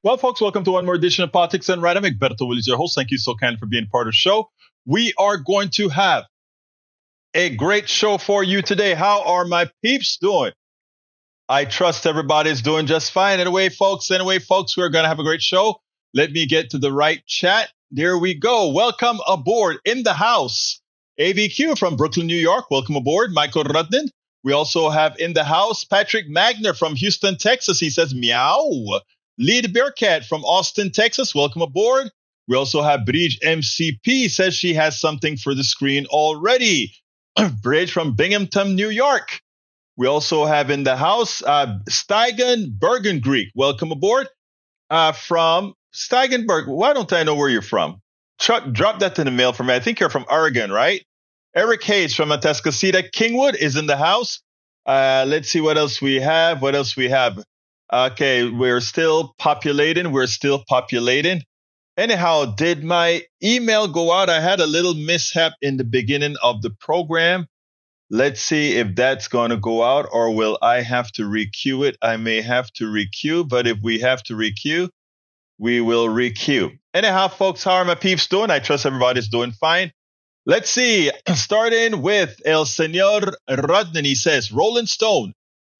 Well, folks, welcome to one more edition of Politics and Random. Egberto, Willies, your host. Thank you so kindly for being part of the show. We are going to have a great show for you today. How are my peeps doing? I trust everybody's doing just fine. Anyway, folks, we're going to have a great show. Let me get to the right chat. There we go. Welcome aboard in the house. AVQ from Brooklyn, New York. Welcome aboard. Michael Rudnin. We also have in the house Patrick Magner from Houston, Texas. He says, meow. Lead Bearcat from Austin, Texas. Welcome aboard. We also have Bridge MCP says she has something for the screen already. Bridge from Binghamton, New York. We also have in the house Steigen Bergen Greek. Welcome aboard from Steigenberg. Why don't I know where you're from? Chuck, drop that in the mail for me. I think you're from Oregon, right? Eric Hayes from Atascocita Kingwood is in the house. Let's see what else we have. Okay, we're still populating. Anyhow, did my email go out? I had a little mishap in the beginning of the program. Let's see if that's going to go out, or will I have to requeue it? I may have to requeue, but if we have to requeue, we will requeue. Anyhow, folks, how are my peeps doing? I trust everybody's doing fine. Let's see. Starting with El Señor Rudnin. He says, Rolling Stone,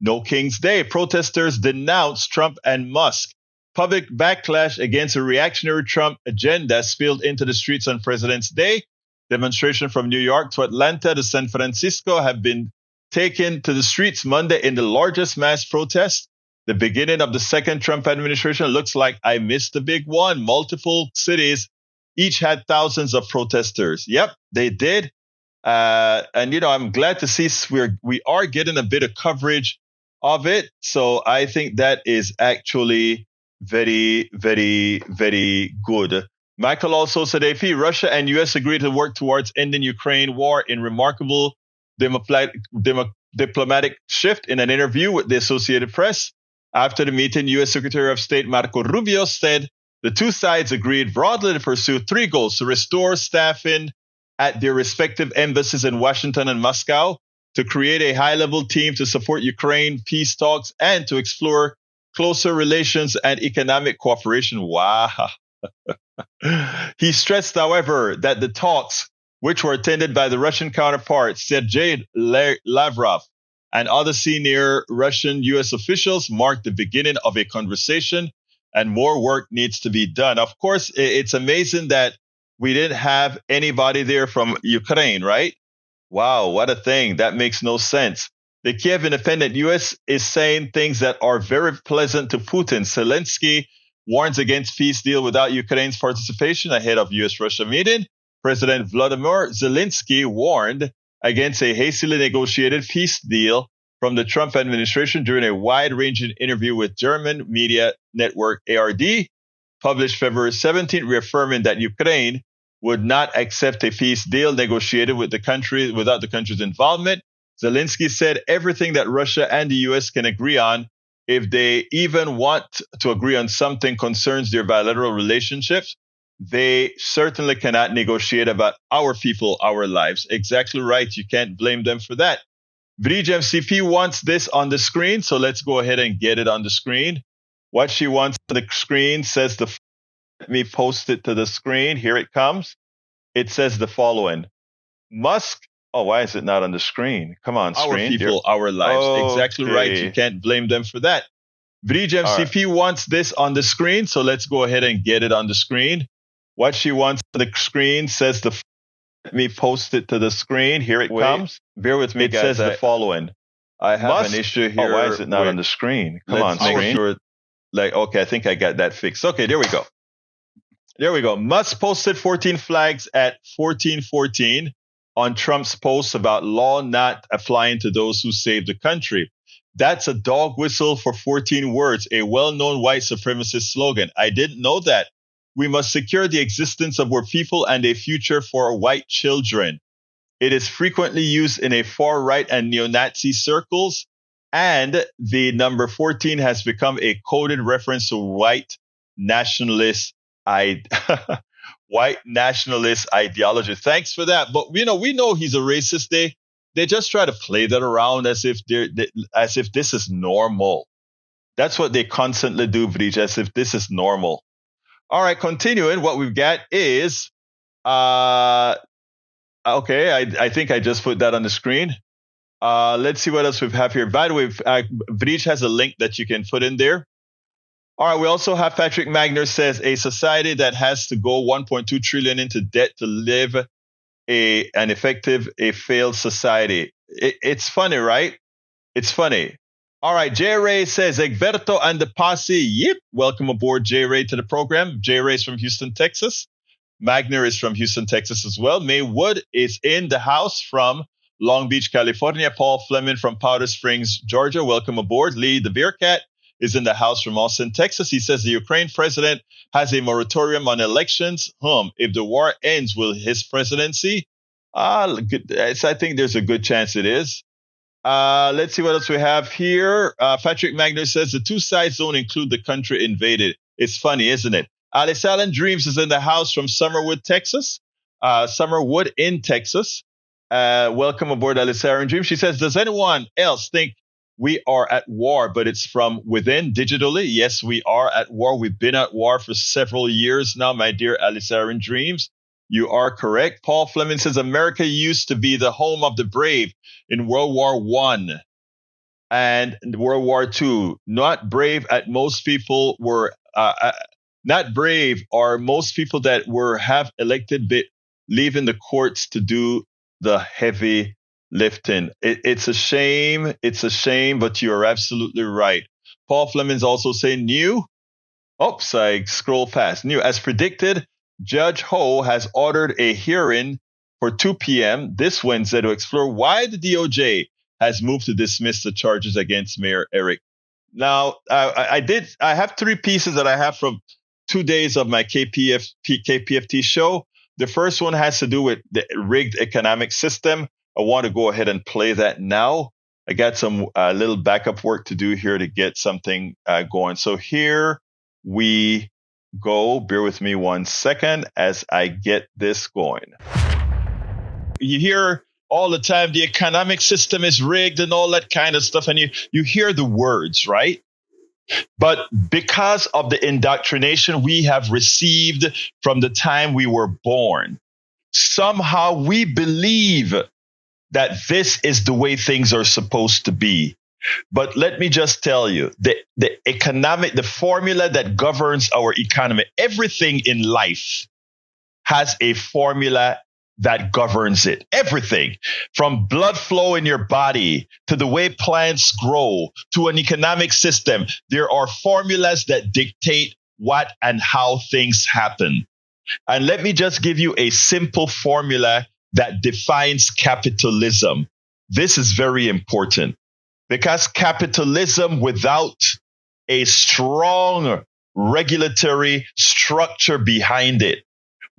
no King's Day. Protesters denounce Trump and Musk. Public backlash against a reactionary Trump agenda spilled into the streets on President's Day. Demonstration from New York to Atlanta to San Francisco have been taken to the streets Monday in the largest mass protest. The beginning of the second Trump administration looks like I missed the big one. Multiple cities each had thousands of protesters. Yep, they did. And I'm glad to see we are getting a bit of coverage of it. So I think that is actually very, very, very good. Michael also said, AP, Russia and U.S. agreed to work towards ending Ukraine war in remarkable diplomatic shift in an interview with the Associated Press. After the meeting, U.S. Secretary of State Marco Rubio said the two sides agreed broadly to pursue three goals: to restore staffing at their respective embassies in Washington and Moscow, to create a high-level team to support Ukraine peace talks, and to explore closer relations and economic cooperation. Wow. He stressed, however, that the talks, which were attended by the Russian counterpart Sergei Lavrov and other senior Russian-U.S. officials, marked the beginning of a conversation, and more work needs to be done. Of course, it's amazing that we didn't have anybody there from Ukraine, right? Wow, what a thing. That makes no sense. The Kiev Independent U.S. is saying things that are very pleasant to Putin. Zelensky warns against peace deal without Ukraine's participation ahead of U.S.-Russia meeting. President Vladimir Zelensky warned against a hastily negotiated peace deal from the Trump administration during a wide-ranging interview with German media network ARD, published February 17th, reaffirming that Ukraine would not accept a peace deal negotiated with the country without the country's involvement. Zelensky said everything that Russia and the U.S. can agree on, if they even want to agree on something concerns their bilateral relationships, they certainly cannot negotiate about our people, our lives. Exactly right. You can't blame them for that. Bridge MCP wants this on the screen, so let's go ahead and get it on the screen. What she wants on the screen says let me post it to the screen. Here it comes. It says the following. Musk. Oh, why is it not on the screen? Come on, screen. Our people, our lives. Okay. Exactly right. You can't blame them for that. Bridge MCP wants this on the screen, so let's go ahead and get it on the screen. What she wants on the screen says let me post it to the screen. Here it comes. Bear with me, it guys. Says the following. I have an issue here. Oh, why is it not on the screen? Come on, screen. Sure. Okay, I think I got that fixed. Okay, there we go. Musk posted 14 flags at 1414 on Trump's post about law not applying to those who saved the country. That's a dog whistle for 14 words, a well-known white supremacist slogan. I didn't know that. We must secure the existence of our people and a future for our white children. It is frequently used in a far-right and neo-Nazi circles, and the number 14 has become a coded reference to white nationalist white nationalist ideology. Thanks for that. But we know he's a racist. They just try to play that around as if this is normal. That's what they constantly do, Vrij, as if this is normal. All right, continuing, what we've got is, okay, I think I just put that on the screen. Let's see what else we have here. By the way, Vrij has a link that you can put in there. All right, we also have Patrick Magner says a society that has to go 1.2 trillion into debt to live a failed society. It's funny, right? It's funny. All right, J. Ray says, Egberto and the posse, yep. Welcome aboard, J. Ray, to the program. J. Ray is from Houston, Texas. Magner is from Houston, Texas as well. May Wood is in the house from Long Beach, California. Paul Fleming from Powder Springs, Georgia. Welcome aboard. Lee the Bearcat is in the house from Austin, Texas. He says the Ukraine president has a moratorium on elections. If the war ends, will his presidency? I think there's a good chance it is. Let's see what else we have here. Patrick Magner says the two sides don't include the country invaded. It's funny, isn't it? Alice Allen Dreams is in the house from Summerwood, Texas. Summerwood in Texas. Welcome aboard, Alice Allen Dreams. She says, does anyone else think we are at war, but it's from within digitally? Yes, we are at war. We've been at war for several years now, my dear Alice Allen Dreams. You are correct. Paul Fleming says America used to be the home of the brave in World War I and World War II. Not brave at most people were not brave are most people that have elected leaving the courts to do the heavy lifting. It's a shame. It's a shame, but you are absolutely right. Paul Fleming's also saying new. Oops, I scroll past. New. As predicted, Judge Ho has ordered a hearing for 2 p.m. this Wednesday to explore why the DOJ has moved to dismiss the charges against Mayor Eric. Now, I have 3 pieces that I have from 2 days of my KPFT show. The first one has to do with the rigged economic system. I want to go ahead and play that now. I got some little backup work to do here to get something going. So here we go. Bear with me 1 second as I get this going. You hear all the time the economic system is rigged and all that kind of stuff, and you hear the words, right? But because of the indoctrination we have received from the time we were born, somehow we believe that this is the way things are supposed to be. But let me just tell you, the formula that governs our economy, everything in life has a formula that governs it. Everything from blood flow in your body to the way plants grow to an economic system. There are formulas that dictate what and how things happen. And let me just give you a simple formula that defines capitalism. This is very important because capitalism without a strong regulatory structure behind it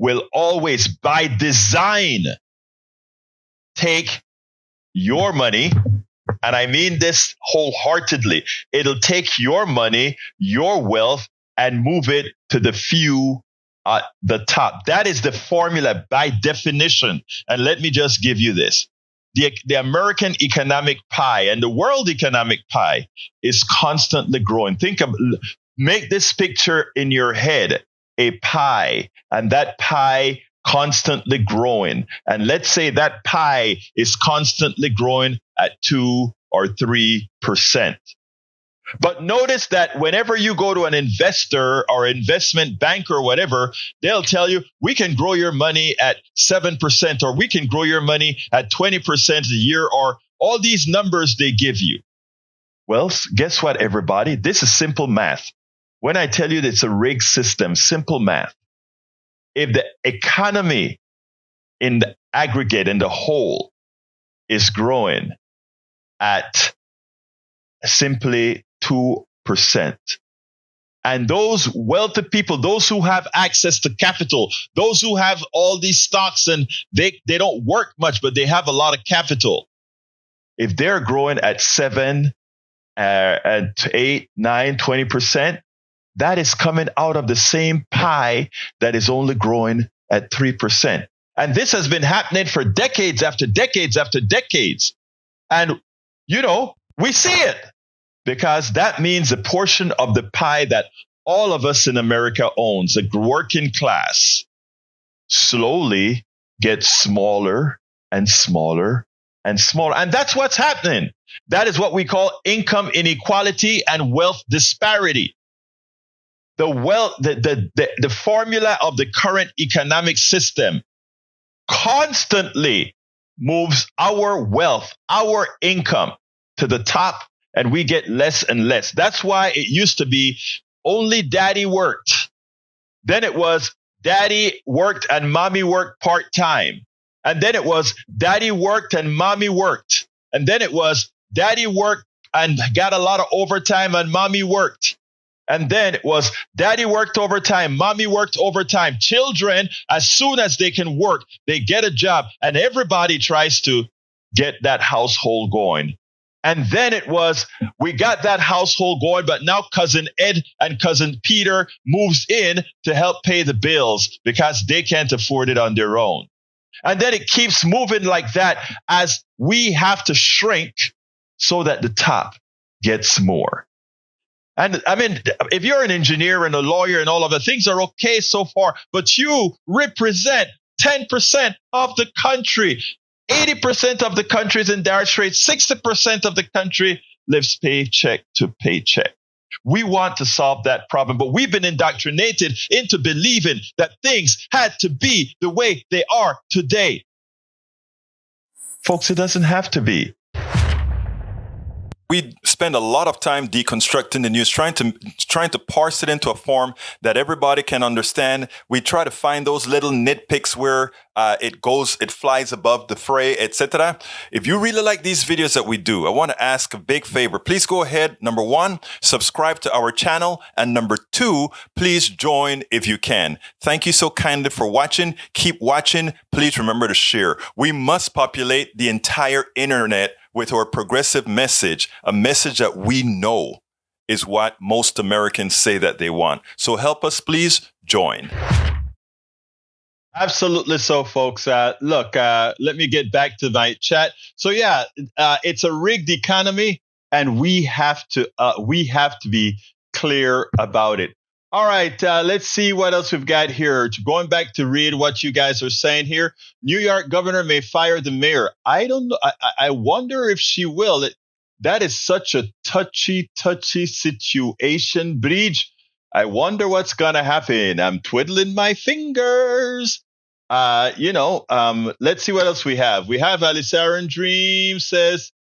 will always, by design, take your money, and I mean this wholeheartedly. It'll take your money, your wealth, and move it to the few at the top. That is the formula by definition. And let me just give you this. The American economic pie and the world economic pie is constantly growing. Make this picture in your head, a pie, and that pie constantly growing. And let's say that pie is constantly growing at 2 or 3%. But notice that whenever you go to an investor or investment banker or whatever, they'll tell you, we can grow your money at 7%, or we can grow your money at 20% a year, or all these numbers they give you. Well, guess what, everybody? This is simple math. When I tell you that it's a rigged system, simple math. If the economy in the aggregate, in the whole, is growing at simply 2%, and those wealthy people, those who have access to capital, those who have all these stocks and they don't work much, but they have a lot of capital, if they're growing at 7 and 8, 9, 20%, that is coming out of the same pie that is only growing at 3%. And this has been happening for decades after decades after decades. And, we see it because that means a portion of the pie that all of us in America owns, the working class, slowly gets smaller and smaller and smaller. And that's what's happening. That is what we call income inequality and wealth disparity. The formula of the current economic system constantly moves our wealth, our income to the top, and we get less and less. That's why it used to be only daddy worked. Then it was daddy worked and mommy worked part-time. And then it was daddy worked and mommy worked. And then it was daddy worked and got a lot of overtime and mommy worked. And then it was daddy worked overtime, mommy worked overtime. Children, as soon as they can work, they get a job, and everybody tries to get that household going. And then it was, we got that household going, but now cousin Ed and cousin Peter moves in to help pay the bills because they can't afford it on their own. And then it keeps moving like that as we have to shrink so that the top gets more. And I mean, if you're an engineer and a lawyer and all of the things are okay so far, but you represent 10% of the country. 80% of the country is in dire straits. 60% of the country lives paycheck to paycheck. We want to solve that problem, but we've been indoctrinated into believing that things had to be the way they are today. Folks, it doesn't have to be. We spend a lot of time deconstructing the news, trying to parse it into a form that everybody can understand. We try to find those little nitpicks where it flies above the fray, etc. If you really like these videos that we do, I want to ask a big favor. Please go ahead. Number 1, subscribe to our channel. And number 2, please join if you can. Thank you so kindly for watching. Keep watching. Please remember to share. We must populate the entire internet with our progressive message, a message that we know is what most Americans say that they want. So help us, please join. Absolutely so, folks. Look, let me get back to my chat. So yeah, it's a rigged economy, and we have to be clear about it. All right, let's see what else we've got here. Going back to read what you guys are saying here. New York governor may fire the mayor. I don't know. I wonder if she will. That is such a touchy situation, Bridge. I wonder what's going to happen. I'm twiddling my fingers. Let's see what else we have. We have Alice Aaron Dream says,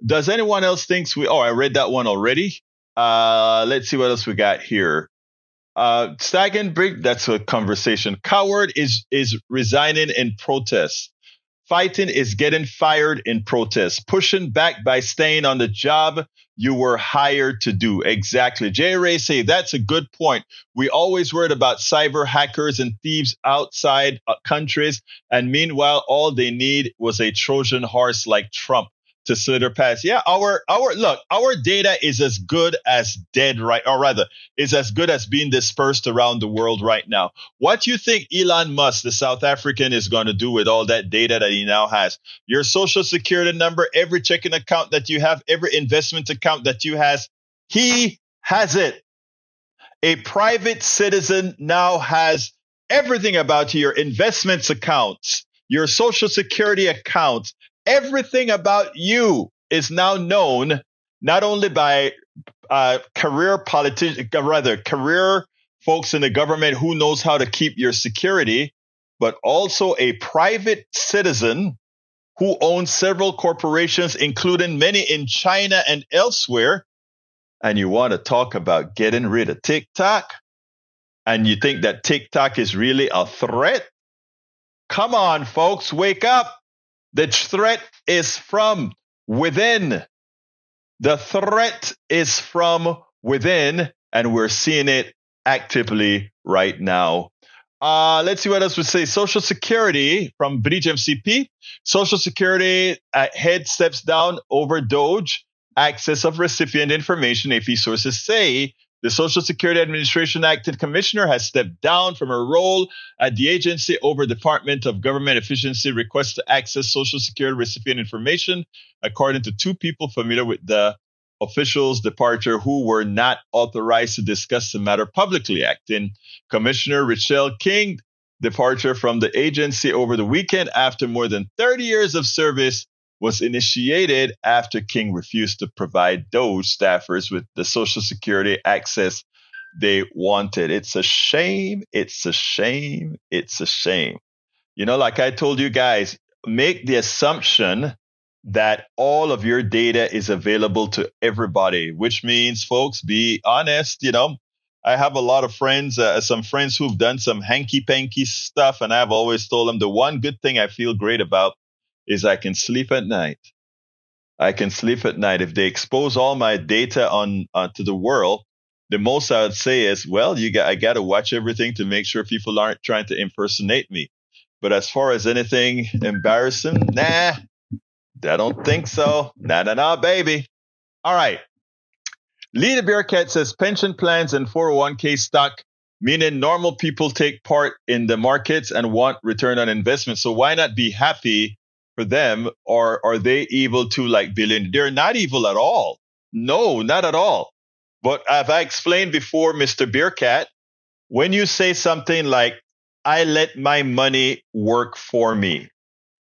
does anyone else think I read that one already. Let's see what else we got here. Stag and Brick, that's a conversation. Coward is resigning in protest. Fighting is getting fired in protest. Pushing back by staying on the job you were hired to do. Exactly. J. Ray say that's a good point. We always worried about cyber hackers and thieves outside countries, and meanwhile, all they need was a Trojan horse like Trump to slither past. Yeah, our data is as good as dead, right? Or rather, is as good as being dispersed around the world right now. What do you think Elon Musk, the South African, is going to do with all that data that he now has? Your social security number, every checking account that you have, every investment account that you has, he has it. A private citizen now has everything about your investments accounts, your social security accounts. Everything about you is now known not only by career folks in the government who knows how to keep your security, but also a private citizen who owns several corporations, including many in China and elsewhere. And you want to talk about getting rid of TikTok? And you think that TikTok is really a threat? Come on, folks, wake up. The threat is from within. The threat is from within, and we're seeing it actively right now. Let's see what else we say. Social Security from Bridge MCP. Social Security head steps down over Doge. Access of recipient information, AP sources say. The Social Security Administration acting commissioner has stepped down from her role at the agency over Department of Government Efficiency requests to access Social Security recipient information, according to 2 people familiar with the officials' departure who were not authorized to discuss the matter publicly. Acting Commissioner Richelle King departure from the agency over the weekend after more than 30 years of service was initiated after King refused to provide those staffers with the Social Security access they wanted. It's a shame. It's a shame. It's a shame. You know, like I told you guys, make the assumption that all of your data is available to everybody, which means, folks, be honest. You know, I have a lot of friends, some friends who've done some hanky-panky stuff, and I've always told them the one good thing I feel great about is I can sleep at night. I can sleep at night. If they expose all my data to the world, the most I would say is, well, I got to watch everything to make sure people aren't trying to impersonate me. But as far as anything embarrassing, nah, I don't think so. Nah, baby. All right. Leader Bearcat says pension plans and 401k stock, meaning normal people take part in the markets and want return on investment. So why not be happy for them? Or are they evil too, like billionaires? They're not evil at all. No, not at all. But as I explained before, Mr. Bearcat, when you say something like, I let my money work for me,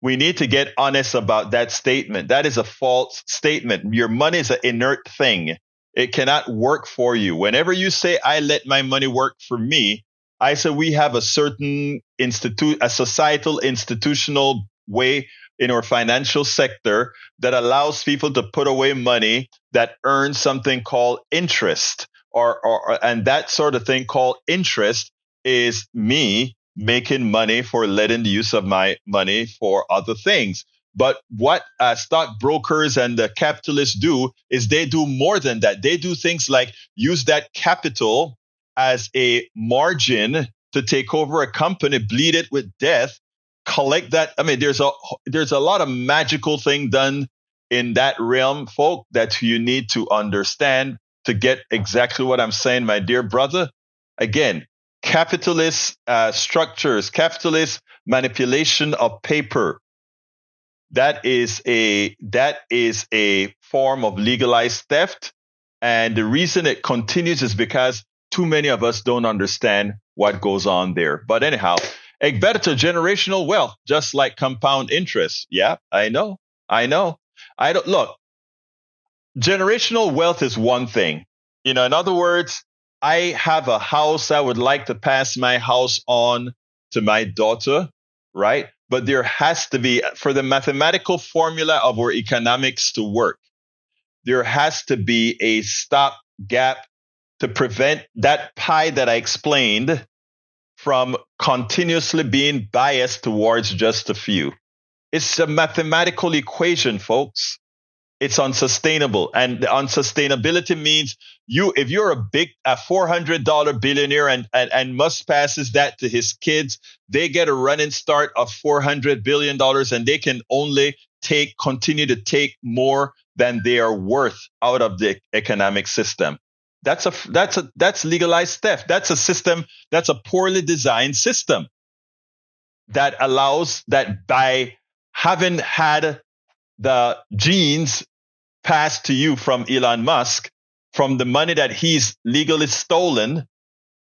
we need to get honest about that statement. That is a false statement. Your money is an inert thing. It cannot work for you. Whenever you say, I let my money work for me, I say we have a certain a societal institutional way in our financial sector that allows people to put away money that earns something called interest, and that sort of thing called interest is me making money for letting the use of my money for other things. But what stockbrokers and the capitalists do is they do more than that. They do things like use that capital as a margin to take over a company, bleed it with death, collect that. I mean, there's a lot of magical thing done in that realm, folk, that you need to understand to get exactly what I'm saying, my dear brother. Again, capitalist structures, capitalist manipulation of paper. That is a form of legalized theft. And the reason it continues is because too many of us don't understand what goes on there. But anyhow, Egberto, generational wealth, just like compound interest. Yeah, I know. Look, generational wealth is one thing. You know, in other words, I have a house. I would like to pass my house on to my daughter, right? But there has to be, for the mathematical formula of our economics to work, there has to be a stop gap to prevent that pie that I explained from continuously being biased towards just a few. It's a mathematical equation, folks. It's unsustainable. And the unsustainability means if you're a $400 billionaire and Musk passes that to his kids, they get a running start of $400 billion and they can only continue to take more than they are worth out of the economic system. That's legalized theft. That's a system. That's a poorly designed system that allows that by having had the genes passed to you from Elon Musk, from the money that he's legally stolen,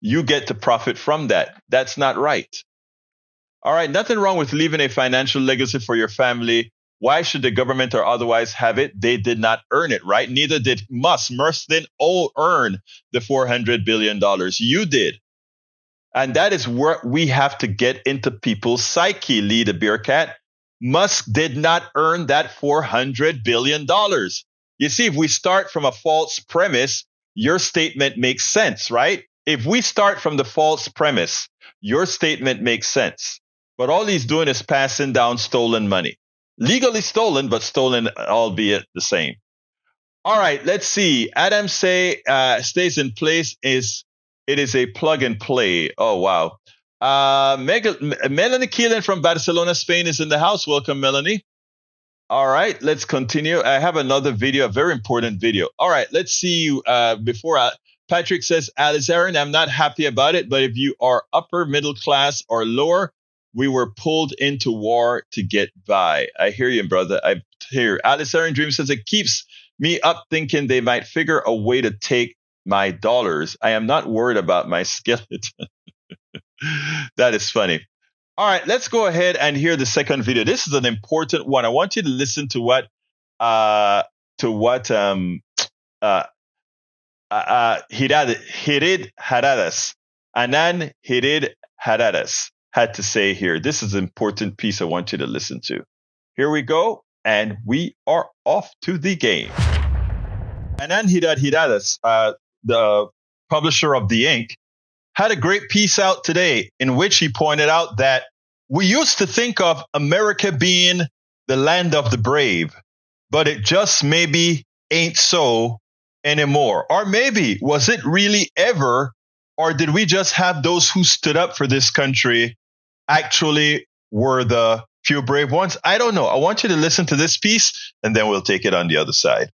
you get to profit from that. That's not right. All right, nothing wrong with leaving a financial legacy for your family. Why should the government or otherwise have it? They did not earn it, right? Neither did Musk. Musk didn't earn the $400 billion. You did. And that is where we have to get into people's psyche, Leader Bearcat. Musk did not earn that $400 billion. You see, if we start from a false premise, your statement makes sense, right? If we start from the false premise, your statement makes sense. But all he's doing is passing down stolen money. Legally stolen, but stolen, albeit the same. All right, let's see. Adam say stays in place it is a plug and play. Oh, wow. Melanie Keelan from Barcelona, Spain is in the house. Welcome, Melanie. All right, let's continue. I have another video, a very important video. All right, let's see. Patrick says, Alice Aaron, I'm not happy about it, but if you are upper middle class or lower, we were pulled into war to get by. I hear you, brother. I hear. Alice Aaron Dream says it keeps me up thinking they might figure a way to take my dollars. I am not worried about my skeleton. That is funny. All right, let's go ahead and hear the second video. This is an important one. I want you to listen to what Anand Giridharadas had to say here. This is an important piece I want you to listen to. Here we go, and we are off to the game. Anand Giridharadas, the publisher of The Ink, had a great piece out today in which he pointed out that we used to think of America being the land of the brave, but it just maybe ain't so anymore. Or maybe, was it really ever, or did we just have those who stood up for this country actually were the few brave ones? I don't know. I want you to listen to this piece, and then we'll take it on the other side.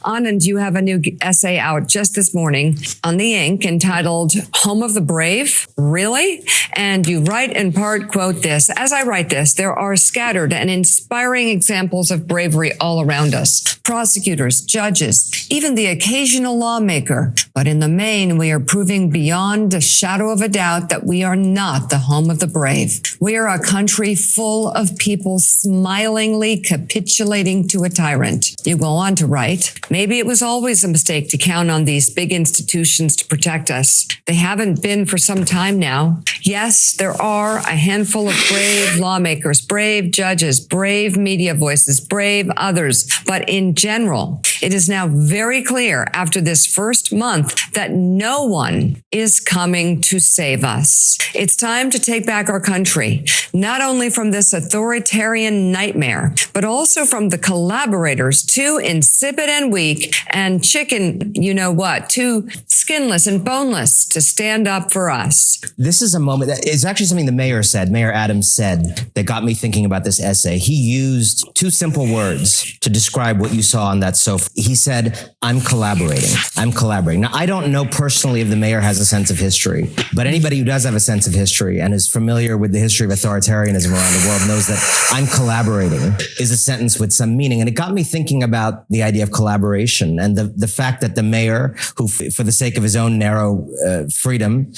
Anand, you have a new essay out just this morning on The Ink entitled Home of the Brave? Really? And you write in part, quote this, as I write this, there are scattered and inspiring examples of bravery all around us. Prosecutors, judges, even the occasional lawmaker. But in the main, we are proving beyond a shadow of a doubt that we are not the home of the brave. We are a country full of people smilingly capitulating to a tyrant. You go on to write, maybe it was always a mistake to count on these big institutions to protect us. They haven't been for some time now. Yes, there are a handful of brave lawmakers, brave judges, brave media voices, brave others. But in general, it is now very clear after this first month that no one is coming to save us. It's time to take back our country, not only from this authoritarian nightmare, but also from the collaborators, too insipid and weak and chicken, you know what, too skinless and boneless to stand up for us. This is a moment that is actually something the mayor said, Mayor Adams said, that got me thinking about this essay. He used two simple words to describe what you saw on that sofa. He said, I'm collaborating. I'm collaborating. Now, I don't know personally if the mayor has a sense of history, but anybody who does have a sense of history and is familiar with the history of authoritarianism around the world knows that I'm collaborating is a sentence with some meaning. And it got me thinking about the idea of collaboration and the fact that the mayor, who for the sake of his own narrow freedom,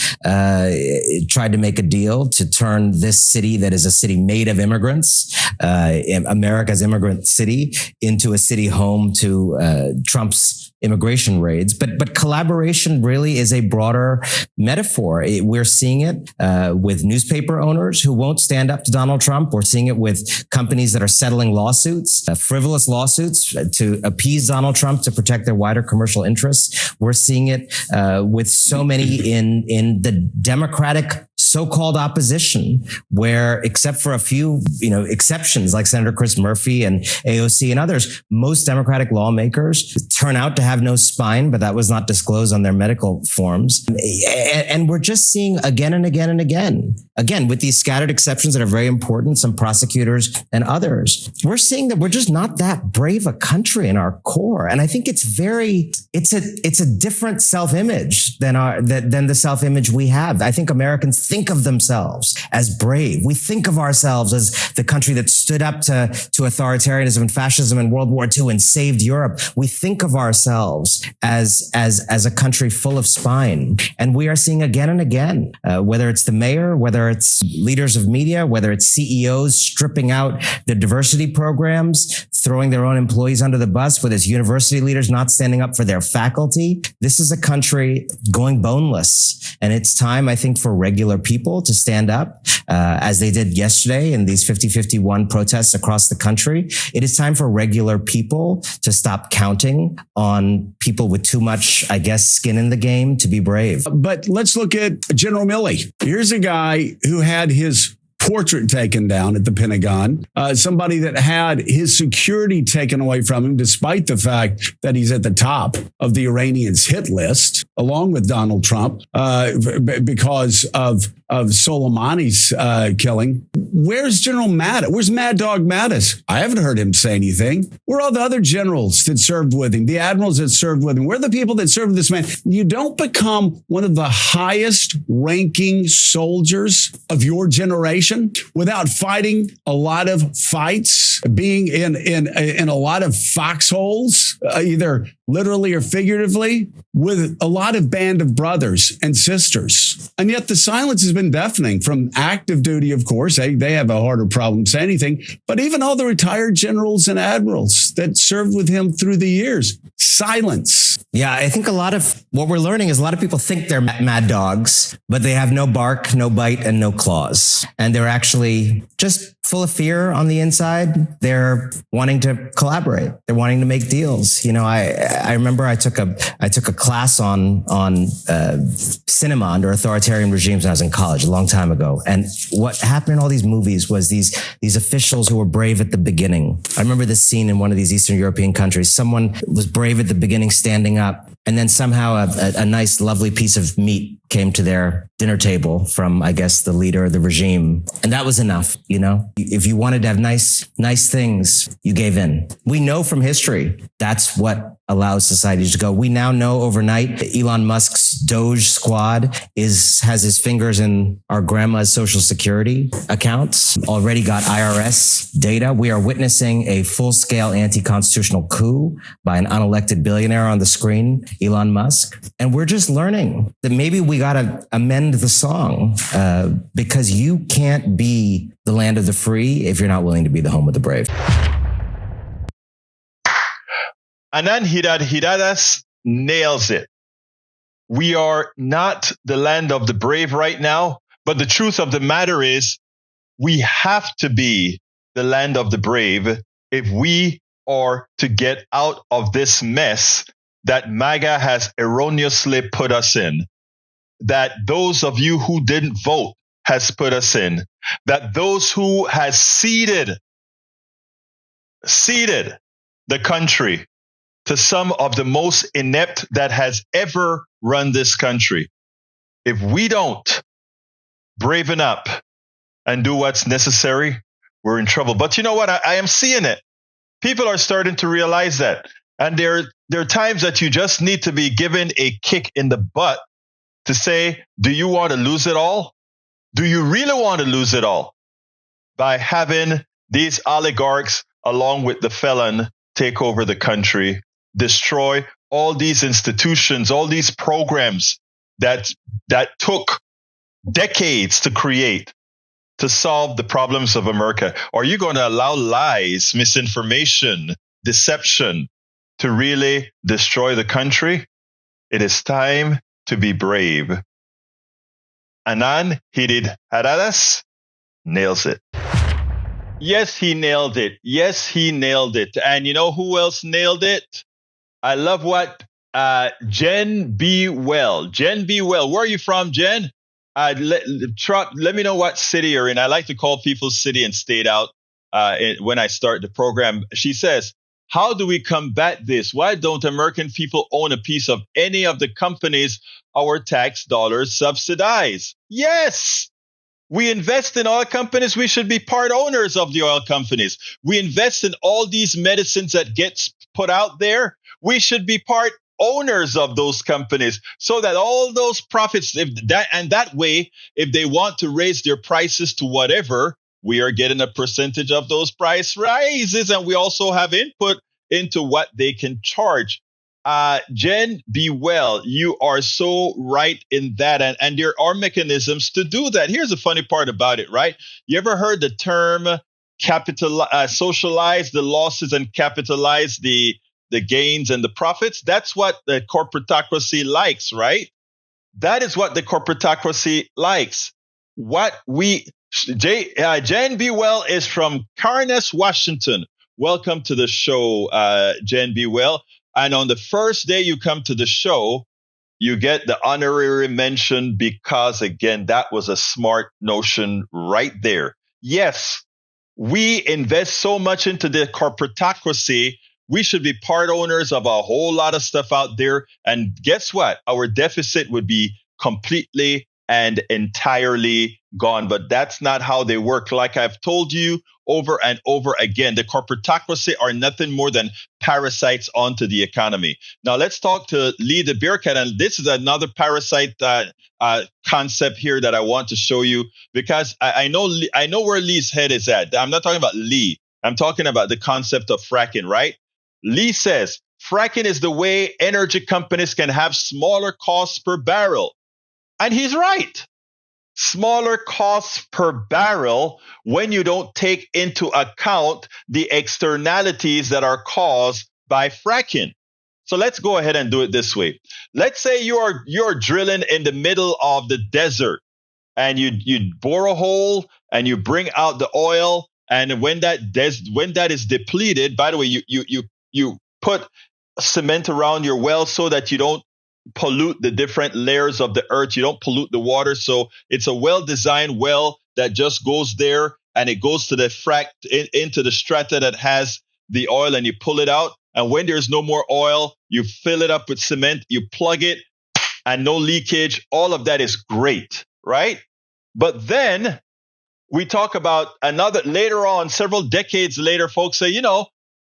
tried to make a deal to turn this city that is a city made of immigrants, America's immigrant city, into a city home to Trump's immigration raids. But collaboration really is a broader metaphor. We're seeing it with newspaper owners who won't stand up to Donald Trump. We're seeing it with companies that are settling lawsuits, frivolous lawsuits to appease Donald Trump to protect their wider commercial interests. We're seeing it with so many in the Democratic so-called opposition, where except for a few, exceptions like Senator Chris Murphy and AOC and others, most Democratic lawmakers turn out to have no spine, but that was not disclosed on their medical forms. And we're just seeing again and again and again, with these scattered exceptions that are very important, some prosecutors and others, we're seeing that we're just not that brave a country in our core. And I think it's a different self-image than the self-image we have. I think Americans think of themselves as brave. We think of ourselves as the country that stood up to authoritarianism and fascism in World War II and saved Europe. We think of ourselves as a country full of spine. And we are seeing again and again, whether it's the mayor, whether it's leaders of media, whether it's CEOs stripping out the diversity programs, throwing their own employees under the bus, whether it's university leaders not standing up for their faculty. This is a country going boneless. And it's time, I think, for regular people to stand up, as they did yesterday in these 50-51 protests across the country. It is time for regular people to stop counting on people with too much, I guess, skin in the game to be brave. But let's look at General Milley. Here's a guy who had his portrait taken down at the Pentagon, somebody that had his security taken away from him, despite the fact that he's at the top of the Iranians' hit list, along with Donald Trump, because of Soleimani's killing. Where's General Mattis? Where's Mad Dog Mattis? I haven't heard him say anything. Where are all the other generals that served with him, the admirals that served with him? Where are the people that served this man? You don't become one of the highest ranking soldiers of your generation nation without fighting a lot of fights, being in a lot of foxholes, either literally or figuratively, with a lot of band of brothers and sisters. And yet the silence has been deafening from active duty, of course. They have a harder problem saying anything, but even all the retired generals and admirals that served with him through the years, silence. Yeah, I think a lot of what we're learning is a lot of people think they're mad dogs, but they have no bark, no bite, and no claws. And they're actually just full of fear on the inside. They're wanting to collaborate. They're wanting to make deals. You know, I remember I took a class on cinema under authoritarian regimes when I was in college a long time ago. And what happened in all these movies was these officials who were brave at the beginning. I remember this scene in one of these Eastern European countries. Someone was brave at the beginning, standing up, and then somehow a nice, lovely piece of meat came to their dinner table from, I guess, the leader of the regime. And that was enough, you know? If you wanted to have nice things, you gave in. We know from history, that's what allows societies to go. We now know overnight Elon Musk's Doge squad has his fingers in our grandma's social security accounts, already got IRS data. We are witnessing a full-scale anti-constitutional coup by an unelected billionaire on the screen, Elon Musk. And we're just learning that maybe we got to amend the song because you can't be the land of the free if you're not willing to be the home of the brave. Anand Giridharadas nails it. We are not the land of the brave right now, but the truth of the matter is we have to be the land of the brave if we are to get out of this mess that MAGA has erroneously put us in, that those of you who didn't vote has put us in, that those who has seeded the country to some of the most inept that has ever run this country. If we don't braven up and do what's necessary, we're in trouble. But you know what? I am seeing it. People are starting to realize that. And there are times that you just need to be given a kick in the butt to say, do you want to lose it all? Do you really want to lose it all? By having these oligarchs along with the felon take over the country, destroy all these institutions, all these programs that took decades to create to solve the problems of America. Are you going to allow lies, misinformation, deception to really destroy the country? It is time to be brave. Anand Giridharadas nails it. Yes, he nailed it. Yes, he nailed it. And you know who else nailed it? I love what Jen B. Well. Jen B. Well, where are you from, Jen? Let me know what city you're in. I like to call people city and state out when I start the program. She says, how do we combat this? Why don't American people own a piece of any of the companies our tax dollars subsidize? Yes! We invest in oil companies. We should be part owners of the oil companies. We invest in all these medicines that gets put out there. We should be part owners of those companies so that all those profits, that way, if they want to raise their prices to whatever, we are getting a percentage of those price rises, and we also have input into what they can charge. Jen, be well. You are so right in that. And there are mechanisms to do that. Here's the funny part about it, right? You ever heard the term socialize the losses and capitalize the gains and the profits? That's what the corporatocracy likes, right? That is what the corporatocracy likes. Jen B. Well is from Cairns, Washington. Welcome to the show, Jen B. Well. And on the first day you come to the show, you get the honorary mention because, again, that was a smart notion right there. Yes, we invest so much into the corporatocracy. We should be part owners of a whole lot of stuff out there. And guess what? Our deficit would be completely and entirely gone. But that's not how they work. Like I've told you over and over again, the corporatocracy are nothing more than parasites onto the economy. Now let's talk to Lee the Bearcat, and this is another parasite concept here that I want to show you, because I know where Lee's head is at. I'm not talking about Lee. I'm talking about the concept of fracking, right? Lee says fracking is the way energy companies can have smaller costs per barrel. And he's right. Smaller costs per barrel when you don't take into account the externalities that are caused by fracking. So let's go ahead and do it this way. Let's say you're drilling in the middle of the desert, and you bore a hole and you bring out the oil. And when that is depleted, by the way, you put cement around your well so that you don't pollute the different layers of the earth. You don't pollute the water. So it's a well-designed well that just goes there, and it goes to the into the strata that has the oil, and you pull it out. And when there's no more oil, you fill it up with cement, you plug it, and no leakage. All of that is great, right? But then we talk about later on, several decades later, folks say,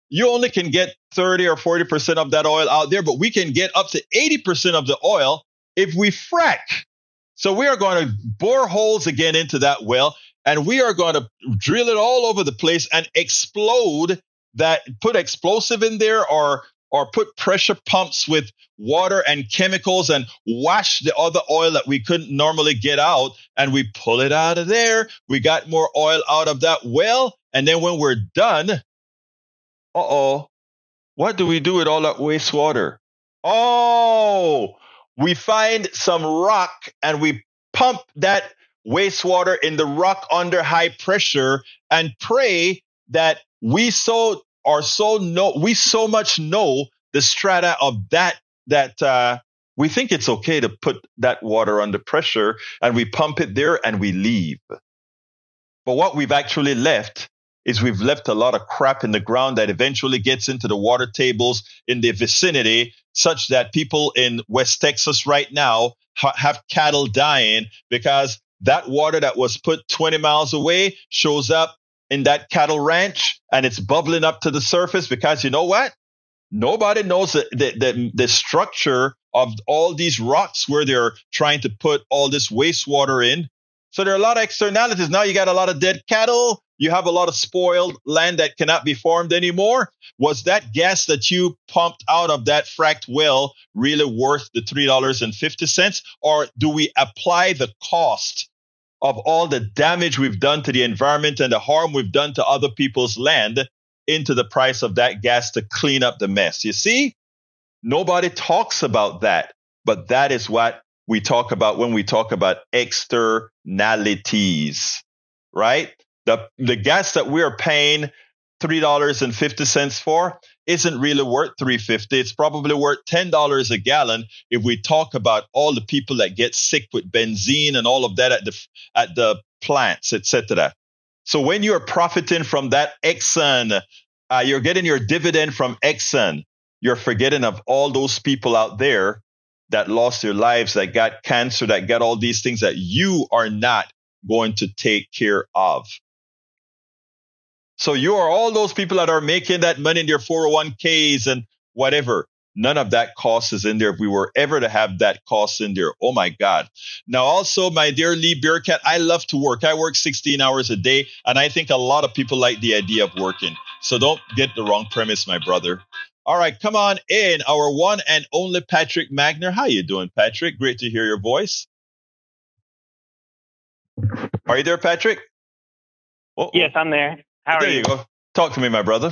you only can get 30 or 40% of that oil out there, but we can get up to 80% of the oil if we frack. So we are going to bore holes again into that well, and we are going to drill it all over the place and explode that, put explosive in there, or put pressure pumps with water and chemicals and wash the other oil that we couldn't normally get out, and we pull it out of there. We got more oil out of that well, and then when we're done, what do we do with all that wastewater? Oh, we find some rock and we pump that wastewater in the rock under high pressure and pray that we so much know the strata of that we think it's okay to put that water under pressure, and we pump it there and we leave. But what we've actually left is we've left a lot of crap in the ground that eventually gets into the water tables in the vicinity, such that people in West Texas right now have cattle dying because that water that was put 20 miles away shows up in that cattle ranch, and it's bubbling up to the surface because you know what? Nobody knows the structure of all these rocks where they're trying to put all this wastewater in. So there are a lot of externalities. Now you got a lot of dead cattle. You have a lot of spoiled land that cannot be farmed anymore. Was that gas that you pumped out of that fracked well really worth the $3.50? Or do we apply the cost of all the damage we've done to the environment and the harm we've done to other people's land into the price of that gas to clean up the mess? You see, nobody talks about that, but that is what we talk about when we talk about externalities, right? The gas that we are paying $3.50 for isn't really worth $3.50. It's probably worth $10 a gallon if we talk about all the people that get sick with benzene and all of that at the plants, etc. So when you are profiting from that Exxon, you're getting your dividend from Exxon, you're forgetting of all those people out there that lost their lives, that got cancer, that got all these things that you are not going to take care of. So you are all those people that are making that money in their 401ks and whatever. None of that cost is in there. If we were ever to have that cost in there, oh my God. Now also, my dear Lee Bearcat, I love to work. I work 16 hours a day, and I think a lot of people like the idea of working. So don't get the wrong premise, my brother. All right, come on in, our one and only Patrick Magner. How you doing, Patrick? Great to hear your voice. Are you there, Patrick? Uh-oh. Yes, I'm there. How are you? There you go. Talk to me, my brother.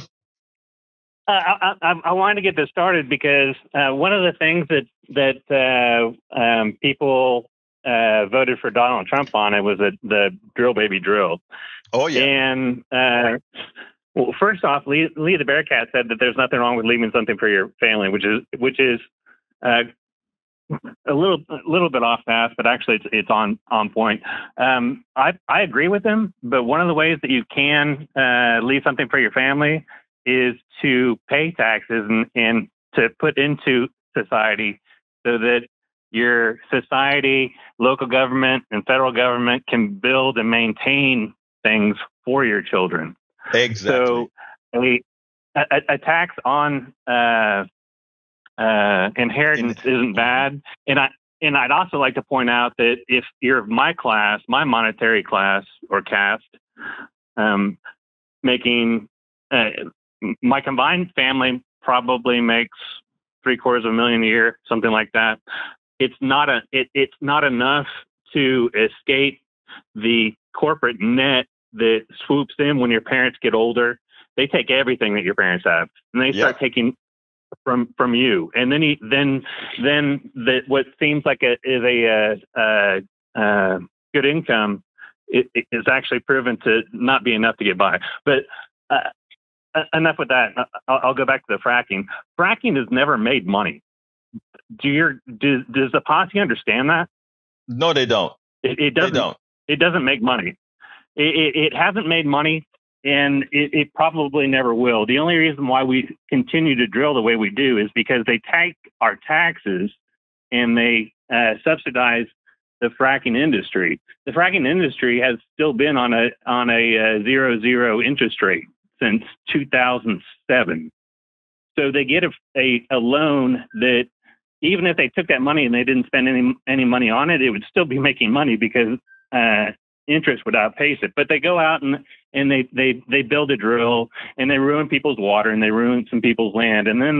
I wanted to get this started because one of the things that people voted for Donald Trump on, it was the drill baby drill. Oh yeah. And well, first off, Lee the Bearcat said that there's nothing wrong with leaving something for your family, which is a little bit off path, but actually it's on point. I agree with him, but one of the ways that you can leave something for your family is to pay taxes and to put into society so that your society, local government, and federal government can build and maintain things for your children. Exactly. So a tax on inheritance isn't bad. And I'd also like to point out that if you're of my class, my monetary class or caste, making my combined family probably makes $750,000 a year, something like that. It's not enough to escape the corporate net that swoops in when your parents get older. They take everything that your parents have, and they start taking from you. And then what seems like is a good income is actually proven to not be enough to get by. But enough with that. I'll go back to the fracking. Fracking has never made money. Does the posse understand that? No, they don't. It doesn't. They don't. It doesn't make money. It hasn't made money, and it probably never will. The only reason why we continue to drill the way we do is because they take our taxes and they subsidize the fracking industry. The fracking industry has still been on a 0 interest rate since 2007. So they get a loan that even if they took that money and they didn't spend any money on it, it would still be making money because interest would outpace it. But they go out and they build a drill and they ruin people's water and they ruin some people's land, and then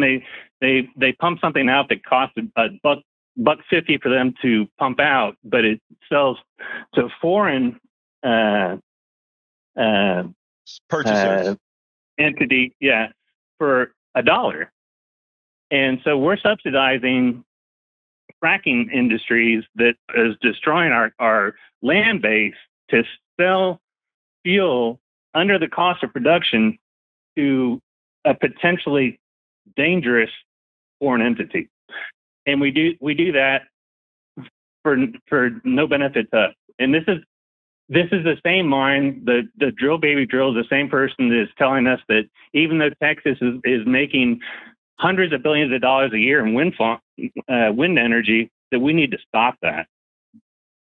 they pump something out that costs $1.50 for them to pump out, but it sells to foreign purchasers entity, for $1. And so we're subsidizing fracking industries that is destroying our land base to sell fuel under the cost of production to a potentially dangerous foreign entity. And we do that for no benefit to us. And this is the same mine. The drill baby drill is the same person that is telling us that even though Texas is making hundreds of billions of dollars a year in wind energy, that we need to stop that.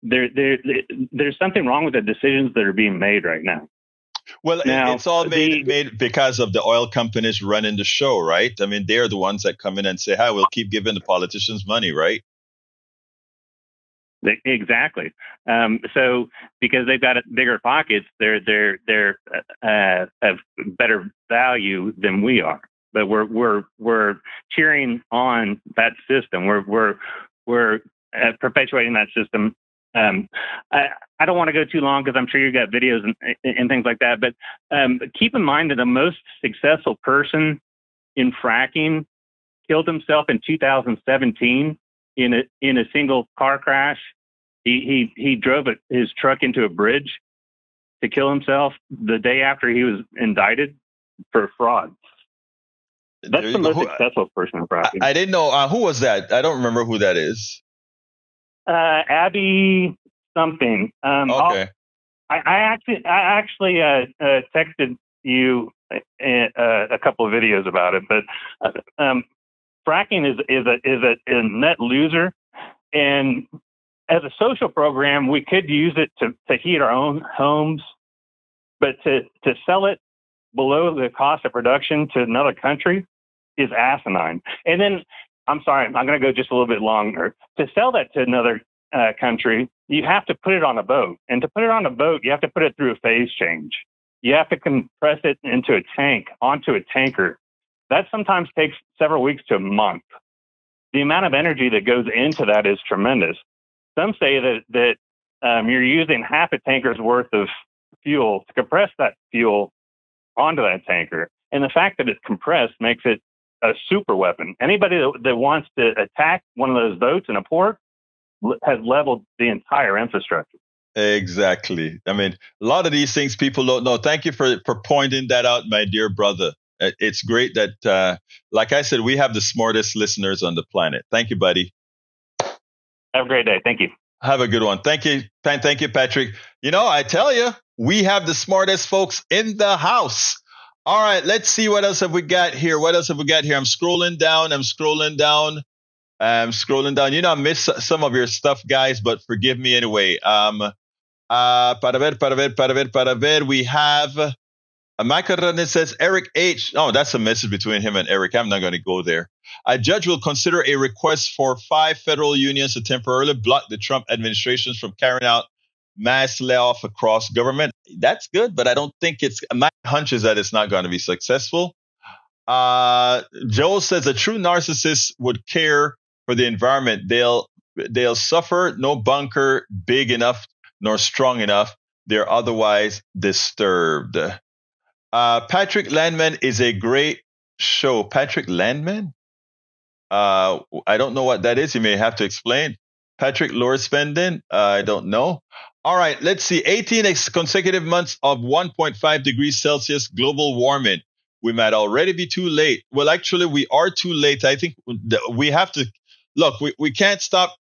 There's something wrong with the decisions that are being made right now. Well, it's all made because of the oil companies running the show, right? I mean, they're the ones that come in and say, "Hi, we'll keep giving the politicians money," right? Exactly. So because they've got bigger pockets, they're have better value than we are. But we're cheering on that system. We're perpetuating that system. I don't want to go too long because I'm sure you've got videos and things like that. But keep in mind that the most successful person in fracking killed himself in 2017 in a single car crash. He drove his truck into a bridge to kill himself the day after he was indicted for fraud. That's the most successful person in fracking. I didn't know who was that. I don't remember who that is. Abby something. Okay. I actually texted you a couple of videos about it, but fracking is a net loser, and as a social program, we could use it to heat our own homes, but to sell it below the cost of production to another country is asinine. And then, I'm sorry, I'm going to go just a little bit longer. To sell that to another country, you have to put it on a boat. And to put it on a boat, you have to put it through a phase change. You have to compress it into a tank, onto a tanker. That sometimes takes several weeks to a month. The amount of energy that goes into that is tremendous. Some say that you're using half a tanker's worth of fuel to compress that fuel onto that tanker. And the fact that it's compressed makes it a super weapon. Anybody that wants to attack one of those boats in a port has leveled the entire infrastructure. Exactly. I mean, a lot of these things people don't know. Thank you for pointing that out, my dear brother. It's great that, like I said, we have the smartest listeners on the planet. Thank you, buddy. Have a great day. Thank you. Have a good one. Thank you. Thank you, Patrick. You know, I tell you, we have the smartest folks in the house. All right, let's see what else have we got here. I'm scrolling down. I'm scrolling down. I missed some of your stuff, guys, but forgive me anyway. Para ver. We have Michael Ranit says Eric H. Oh, that's a message between him and Eric. I'm not going to go there. A judge will consider a request for 5 federal unions to temporarily block the Trump administration from carrying out mass layoff across government. That's good, but I don't think my hunch is that it's not going to be successful. Joel says a true narcissist would care for the environment. They'll suffer no bunker big enough nor strong enough. They're otherwise disturbed. Patrick Landman is a great show. Patrick Landman? I don't know what that is. You may have to explain. Patrick Lord Spendin? I don't know. All right, let's see. 18 consecutive months of 1.5 degrees Celsius global warming. We might already be too late. Well, actually, we are too late. I think we have to look. We can't stop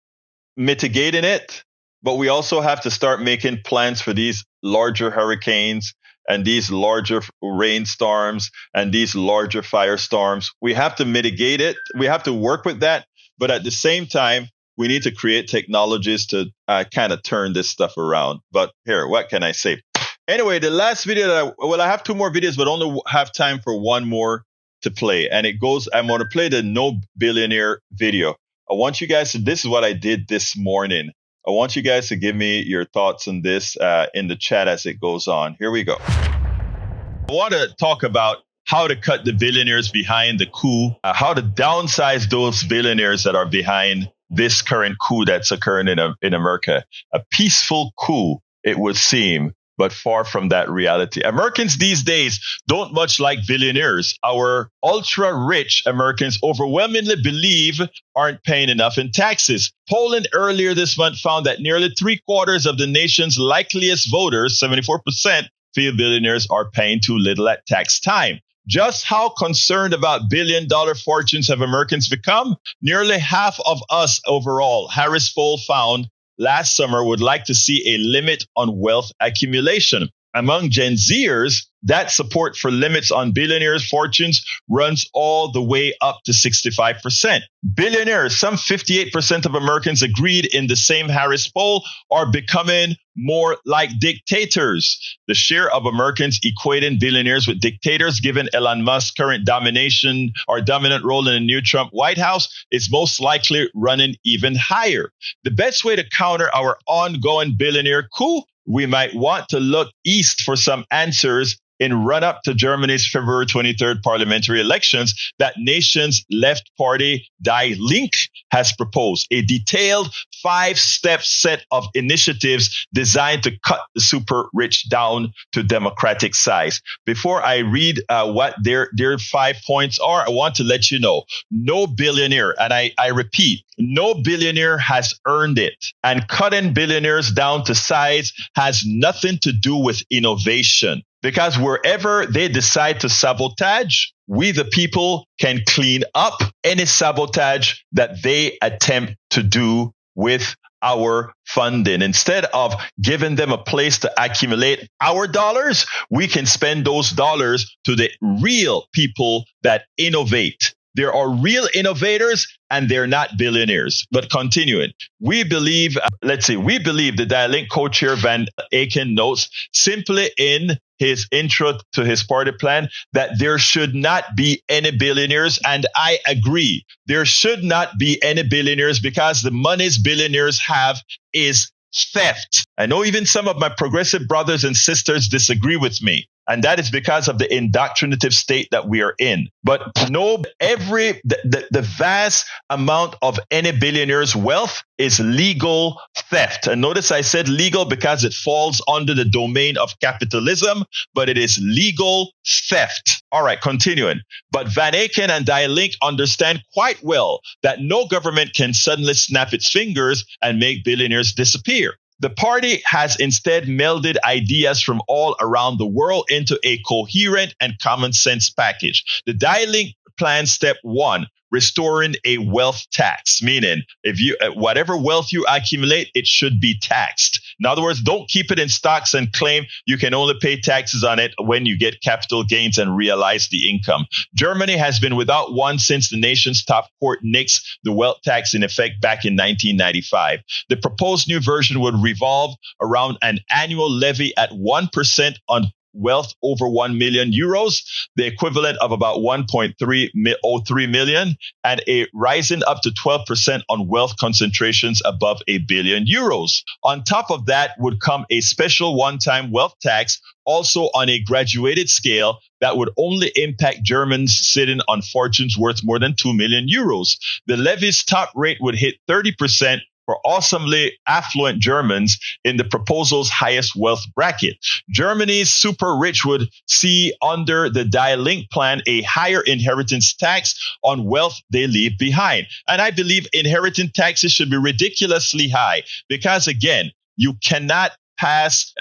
mitigating it, but we also have to start making plans for these larger hurricanes and these larger rainstorms and these larger firestorms. We have to mitigate it. We have to work with that. But at the same time, we need to create technologies to kind of turn this stuff around. But here, what can I say? Anyway, the last video I have 2 more videos, but only have time for one more to play. And it goes, I'm going to play the No Billionaire video. I want you guys to, this is what I did this morning. I want you guys to give me your thoughts on this in the chat as it goes on. Here we go. I want to talk about how to cut the billionaires behind the coup, how to downsize those billionaires that are behind this current coup that's occurring in America. A peaceful coup, it would seem, but far from that reality. Americans these days don't much like billionaires. Our ultra-rich Americans overwhelmingly believe aren't paying enough in taxes. Polling earlier this month found that nearly 3/4 of the nation's likeliest voters, 74%, feel billionaires are paying too little at tax time. Just how concerned about billion-dollar fortunes have Americans become? Nearly half of us overall, Harris poll found last summer, would like to see a limit on wealth accumulation. Among Gen Zers, that support for limits on billionaires' fortunes runs all the way up to 65%. Billionaires, some 58% of Americans agreed in the same Harris poll, are becoming more like dictators. The share of Americans equating billionaires with dictators, given Elon Musk's current dominant role in the new Trump White House, is most likely running even higher. The best way to counter our ongoing billionaire coup, we might want to look east for some answers in run-up to Germany's February 23rd parliamentary elections that nation's left party Die Linke has proposed, a detailed 5-step set of initiatives designed to cut the super rich down to democratic size. Before I read what their 5 points are, I want to let you know, no billionaire, and I repeat, no billionaire has earned it. And cutting billionaires down to size has nothing to do with innovation. Because wherever they decide to sabotage, we the people can clean up any sabotage that they attempt to do with our funding. Instead of giving them a place to accumulate our dollars, we can spend those dollars to the real people that innovate. There are real innovators and they're not billionaires. But continuing, we believe the Die Linke co-chair Van Aken notes simply in his intro to his party plan that there should not be any billionaires. And I agree, there should not be any billionaires because the monies billionaires have is theft. I know even some of my progressive brothers and sisters disagree with me. And that is because of the indoctrinative state that we are in. But the vast amount of any billionaire's wealth is legal theft. And notice I said legal because it falls under the domain of capitalism, but it is legal theft. All right, continuing. But Van Aken and Die Linke understand quite well that no government can suddenly snap its fingers and make billionaires disappear. The party has instead melded ideas from all around the world into a coherent and common sense package. The Die Linke plan step 1, restoring a wealth tax, meaning if you whatever wealth you accumulate, it should be taxed. In other words, don't keep it in stocks and claim you can only pay taxes on it when you get capital gains and realize the income. Germany has been without one since the nation's top court nixed the wealth tax in effect back in 1995. The proposed new version would revolve around an annual levy at 1% on wealth over 1 million euros, the equivalent of about 1.303 million, and a rising up to 12% on wealth concentrations above 1 billion euros. On top of that would come a special one-time wealth tax, also on a graduated scale, that would only impact Germans sitting on fortunes worth more than 2 million euros. The levy's top rate would hit 30% for awesomely affluent Germans in the proposal's highest wealth bracket. Germany's super rich would see under the Die-Link plan a higher inheritance tax on wealth they leave behind. And I believe inheritance taxes should be ridiculously high because, again, you cannot pass,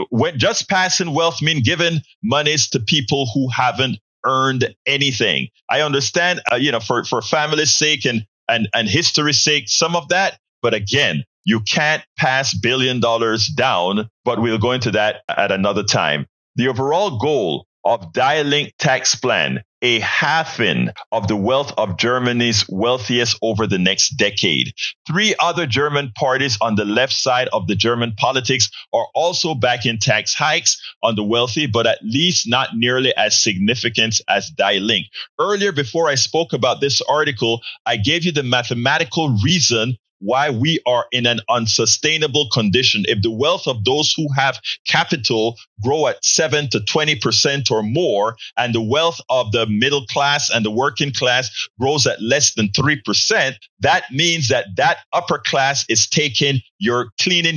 when just passing wealth mean giving monies to people who haven't earned anything. I understand, for family's sake and history's sake, some of that. But again, you can't pass $1 billion down, but we'll go into that at another time. The overall goal of Die-Link tax plan, a halving of the wealth of Germany's wealthiest over the next decade. 3 other German parties on the left side of the German politics are also backing tax hikes on the wealthy, but at least not nearly as significant as Die-Link. Earlier, before I spoke about this article, I gave you the mathematical reason why we are in an unsustainable condition. If the wealth of those who have capital grow at 7 to 20% or more, and the wealth of the middle class and the working class grows at less than 3%, that means that upper class is cleaning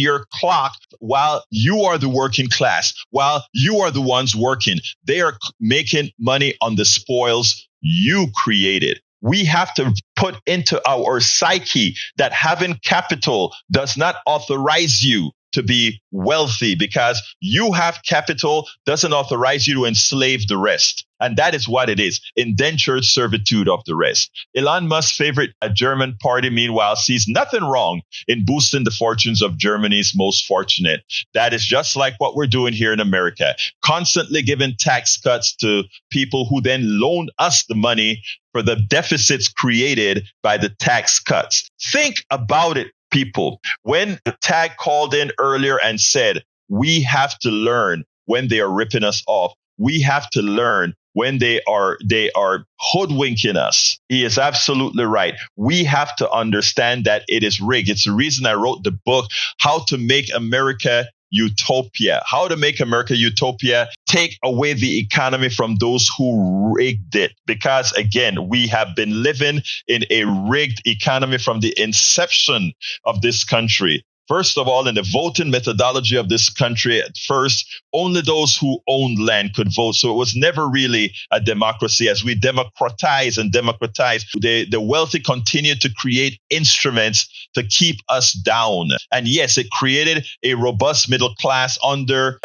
your clock while you are the working class, while you are the ones working. They are making money on the spoils you created. We have to put into our psyche that having capital does not authorize you to be wealthy, because you have capital doesn't authorize you to enslave the rest. And that is what it is, indentured servitude of the rest. Elon Musk's favorite German party, meanwhile, sees nothing wrong in boosting the fortunes of Germany's most fortunate. That is just like what we're doing here in America, constantly giving tax cuts to people who then loan us the money for the deficits created by the tax cuts. Think about it, people. When Tag called in earlier and said, we have to learn when they are ripping us off. We have to learn when they are hoodwinking us. He is absolutely right. We have to understand that it is rigged. It's the reason I wrote the book, How to Make America Utopia. How to Make America Utopia, take away the economy from those who rigged it. Because again, we have been living in a rigged economy from the inception of this country. First of all, in the voting methodology of this country, at first, only those who owned land could vote. So it was never really a democracy. As we democratize, the wealthy continued to create instruments to keep us down. And yes, it created a robust middle class under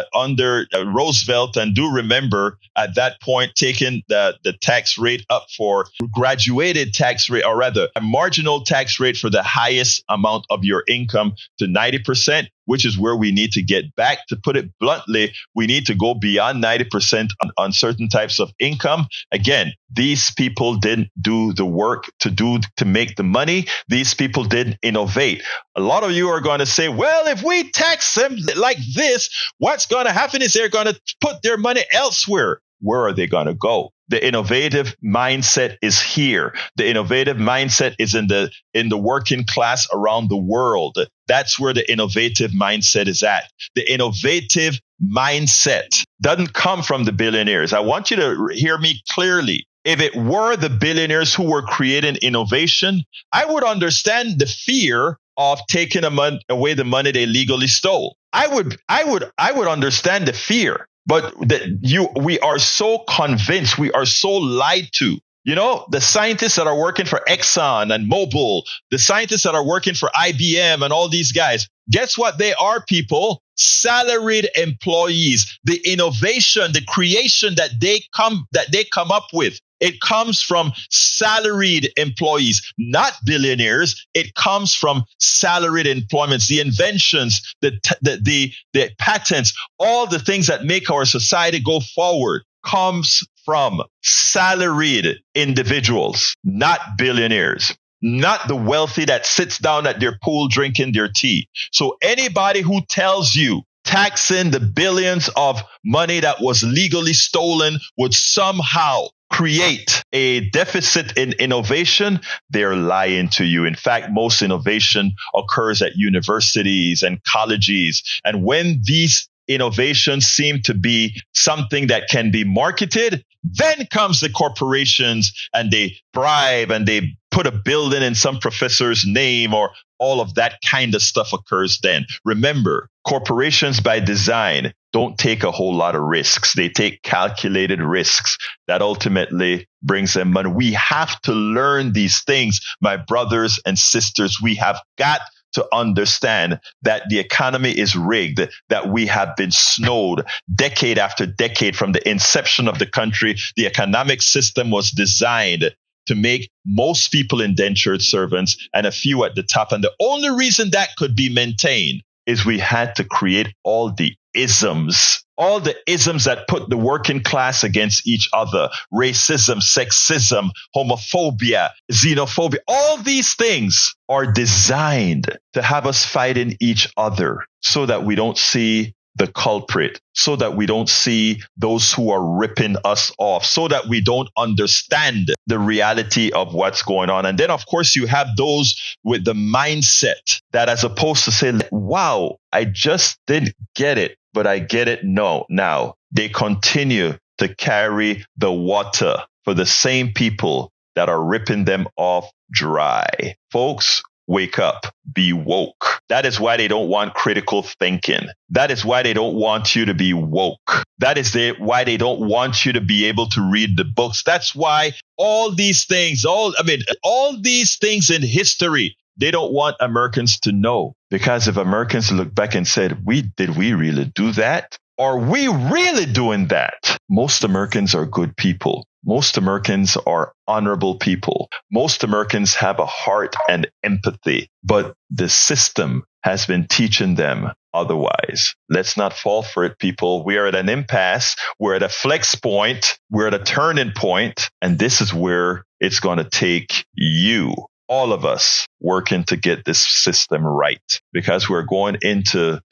Roosevelt. And do remember, at that point, taking the tax rate up for graduated tax rate, or rather, a marginal tax rate for the highest amount of your income to 90%, which is where we need to get back. To put it bluntly, we need to go beyond 90% on certain types of income. Again, these people didn't do the work to make the money. These people didn't innovate. A lot of you are going to say, well, if we tax them like this, what's going to happen is they're going to put their money elsewhere. Where are they going to go? The innovative mindset is here. The innovative mindset is in the working class around the world. That's where the innovative mindset is at. The innovative mindset doesn't come from the billionaires. I want you to hear me clearly. If it were the billionaires who were creating innovation, I would understand the fear of taking away the money they legally stole. I would understand the fear. But we are so convinced, we are so lied to. You know, the scientists that are working for Exxon and Mobil, the scientists that are working for IBM and all these guys, guess what they are, people? Salaried employees. The innovation, the creation that they come up with, It comes from salaried employees, not billionaires. It comes from salaried employments, the inventions, the patents, all the things that make our society go forward comes from salaried individuals, not billionaires, not the wealthy that sits down at their pool drinking their tea. So anybody who tells you taxing the billions of money that was legally stolen would somehow create a deficit in innovation, they're lying to you. In fact, most innovation occurs at universities and colleges. And when these innovations seem to be something that can be marketed, then comes the corporations and they bribe and they put a building in some professor's name, or all of that kind of stuff occurs then. Remember, corporations by design don't take a whole lot of risks. They take calculated risks that ultimately brings them money. We have to learn these things, my brothers and sisters. We have got to understand that the economy is rigged, that we have been snowed decade after decade from the inception of the country. The economic system was designed to make most people indentured servants and a few at the top. And the only reason that could be maintained is we had to create all the isms that put the working class against each other: racism, sexism, homophobia, xenophobia. All these things are designed to have us fighting each other so that we don't see the culprit, so that we don't see those who are ripping us off, so that we don't understand the reality of what's going on. And then, of course, you have those with the mindset that, as opposed to say, wow, I just didn't get it, but I get it now. They continue to carry the water for the same people that are ripping them off dry. Folks, wake up, be woke. That is why they don't want critical thinking. That is why they don't want you to be woke. That is why they don't want you to be able to read the books. That's why all these things in history, they don't want Americans to know. Because if Americans look back and said, did we really do that? Are we really doing that? Most Americans are good people. Most Americans are honorable people. Most Americans have a heart and empathy, but the system has been teaching them otherwise. Let's not fall for it, people. We are at an impasse. We're at a flex point. We're at a turning point. And this is where it's going to take you, all of us, working to get this system right, because we're going into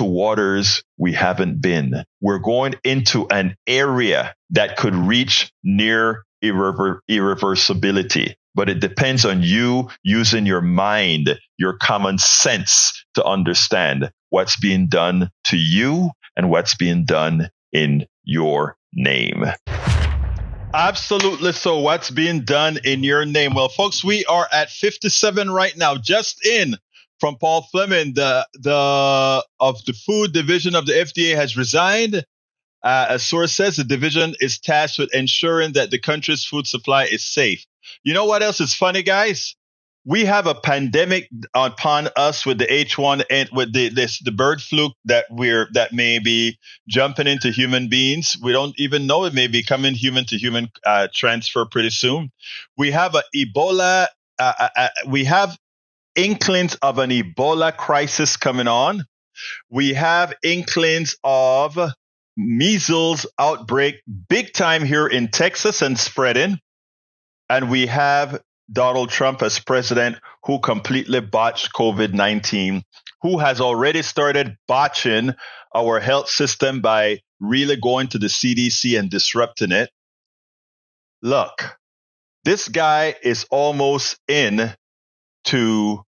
waters we haven't been. We're going into an area that could reach near irreversibility. But it depends on you using your mind, your common sense, to understand what's being done to you and what's being done in your name. Absolutely. So what's being done in your name? Well, folks, we are at 57 right now, just in from Paul Fleming, the of the food division of the FDA has resigned. A source says the division is tasked with ensuring that the country's food supply is safe. You know what else is funny, guys? We have a pandemic upon us with the H1 and with the bird flu that may be jumping into human beings. We don't even know it may be coming human to human transfer pretty soon. We have a Ebola. We have inklings of an Ebola crisis coming on. We have inklings of measles outbreak big time here in Texas and spreading. And we have Donald Trump as president, who completely botched COVID-19, who has already started botching our health system by really going to the CDC and disrupting it. Look, this guy is almost in to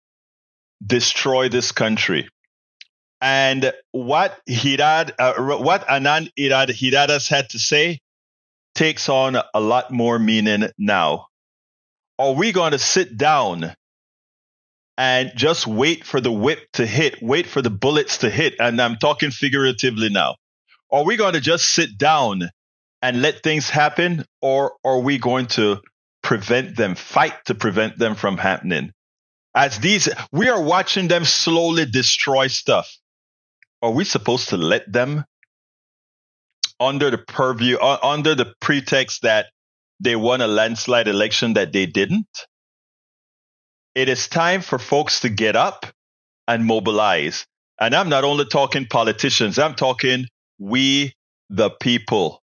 destroy this country. And what Anand Giridharadas had to say takes on a lot more meaning now. Are we going to sit down and just wait for the whip to hit, wait for the bullets to hit? And I'm talking figuratively now. Are we going to just sit down and let things happen? Or are we going to prevent them, fight to prevent them from happening? We are watching them slowly destroy stuff. Are we supposed to let them under the pretext that they won a landslide election that they didn't. It is time for folks to get up and mobilize. And I'm not only talking politicians, I'm talking we, the people.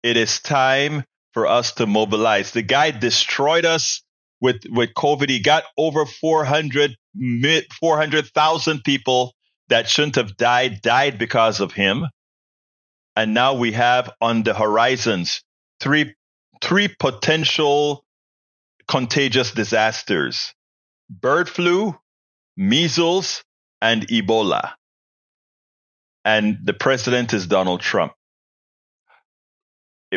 It is time for us to mobilize. The guy destroyed us with COVID. He got over 400,000 people that shouldn't have died because of him. And now we have on the horizons three potential contagious disasters: bird flu, measles, and Ebola. And the president is Donald Trump.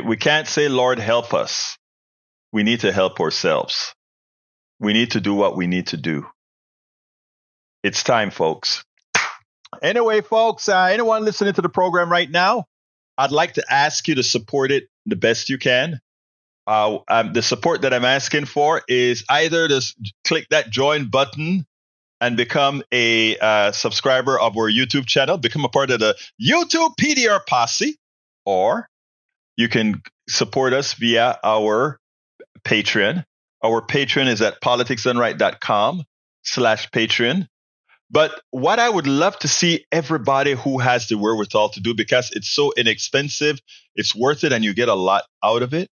We can't say, Lord, help us. We need to help ourselves. We need to do what we need to do. It's time, folks. Anyway, folks, anyone listening to the program right now, I'd like to ask you to support it the best you can. The support that I'm asking for is either to click that join button and become a subscriber of our YouTube channel, become a part of the YouTube PDR posse, or you can support us via our Patreon. Our Patreon is at politicsdoneright.com/Patreon. But what I would love to see everybody who has the wherewithal to do, because it's so inexpensive, it's worth it, and you get a lot out of it,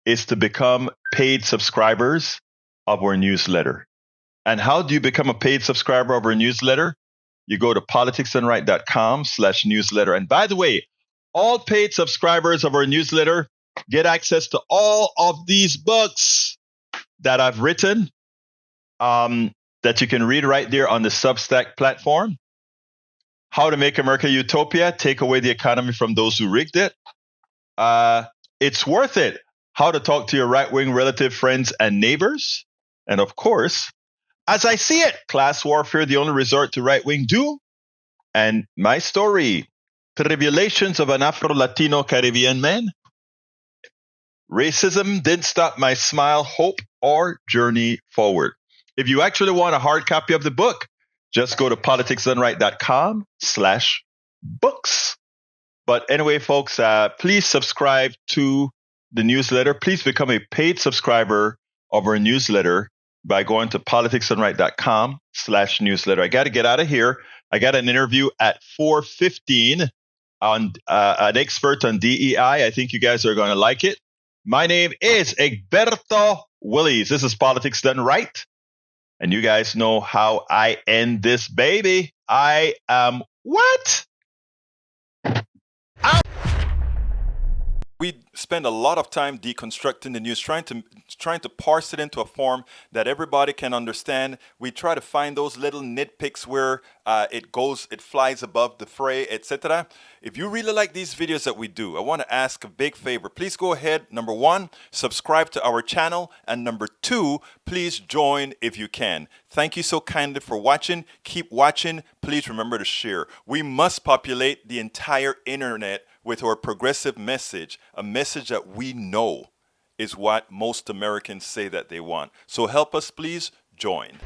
is to become paid subscribers of our newsletter. And how do you become a paid subscriber of our newsletter? You go to politicsdoneright.com/newsletter. And by the way, all paid subscribers of our newsletter get access to all of these books that I've written, that you can read right there on the Substack platform. How to Make America Utopia, Take Away the Economy from Those Who Rigged It. It's Worth It. How to Talk to Your Right-Wing Relative, Friends, and Neighbors. And of course, As I See It, Class Warfare, the Only Resort to Right-Wing Doom. And My Story, Tribulations of an Afro-Latino Caribbean Man. Racism Didn't Stop My Smile, Hope, or Journey Forward. If you actually want a hard copy of the book, just go to politicsdoneright.com/books. But anyway, folks, please subscribe to the newsletter. Please become a paid subscriber of our newsletter by going to politicsdoneright.com/newsletter. I got to get out of here. I got an interview at 4:15 on an expert on DEI. I think you guys are going to like it. My name is Egberto Willies. This is Politics Done Right. And you guys know how I end this baby. I am what? We spend a lot of time deconstructing the news, trying to parse it into a form that everybody can understand. We try to find those little nitpicks where it flies above the fray, etc. If you really like these videos that we do, I want to ask a big favor. Please go ahead. Number one, subscribe to our channel. And number two, please join if you can. Thank you so kindly for watching. Keep watching. Please remember to share. We must populate the entire internet with our progressive message, a message that we know is what most Americans say that they want. So help us, please join.